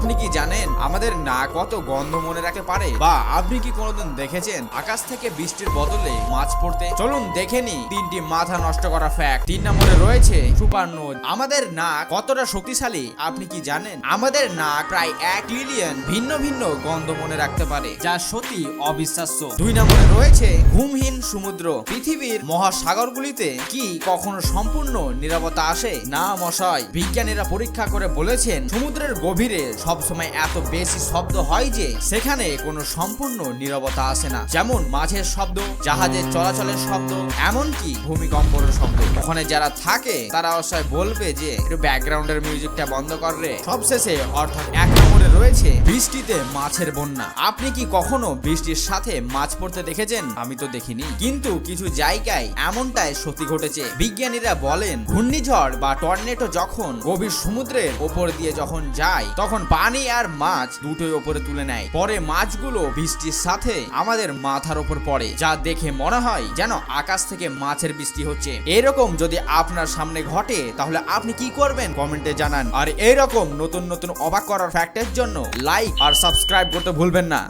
আপনি কি জানেন আমাদের নাক কত গন্ধ মনে রাখতে পারে? বা আপনি কি কোনোদিন দেখেছেন আকাশ থেকে বৃষ্টির বদলে মাছ পড়তে? চলুন দেখে নি 3টি মাথা নষ্ট করা ফ্যাক্ট। 3 নম্বরে রয়েছে সুপার নোজ। আমাদের নাক কতটা শক্তিশালী আপনি কি জানেন? আমাদের নাক প্রায় 1 ট্রিলিয়ন ভিন্ন ভিন্ন গন্ধ মনে রাখতে পারে, যা সত্যি অবিশ্বাস্য। 2 নম্বরে রয়েছে ঘুমহীন সমুদ্র। পৃথিবীর মহাসাগরগুলিতে কি কখনো সম্পূর্ণ নীরবতা আসে? না মশাই, বিজ্ঞানীরা পরীক্ষা করে বলেছেন সমুদ্রের গভীরে সবসময় এত বেশি শব্দ হয় যে সেখানে কোনো সম্পূর্ণ নীরবতা আসে না। যেমন মাছের শব্দ, জাহাজের চলাচলের শব্দ, এমনকি ভূমিকম্পের শব্দ। ওখানে যারা থাকে তারা অবশ্যই বলবে যে একটু ব্যাকগ্রাউন্ডের মিউজিকটা বন্ধ করলে। সবশেষে অর্থাৎ 1 নম্বরে রয়েছে বৃষ্টিতে মাছের বন্যা। আপনি কি কখনো বৃষ্টির সাথে মাছ পড়তে দেখেছেন? আমি তো দেখিনি, কিন্তু কিছু জায়গায় এমনটাই সত্যি ঘটেছে। বিজ্ঞানীরা বলেন ঘূর্ণিঝড় বা টর্নেডো যখন গভীর সমুদ্রের ওপর দিয়ে যখন যায় তখন পানি আর মাছ দুটোই ওপরে তুলে নেয়। পরে মাছগুলো বৃষ্টির সাথে আমাদের মাথার ওপর পড়ে, যা দেখে মনে হয় যেন আকাশ থেকে মাছের বৃষ্টি হচ্ছে। এরকম যদি আপনার সামনে ঘটে তাহলে আপনি কি করবেন কমেন্টে জানান। আর এরকম নতুন নতুন অবাক করার ফ্যাক্টের জন্য লাইক আর সাবস্ক্রাইব করতে ভুলবেন না।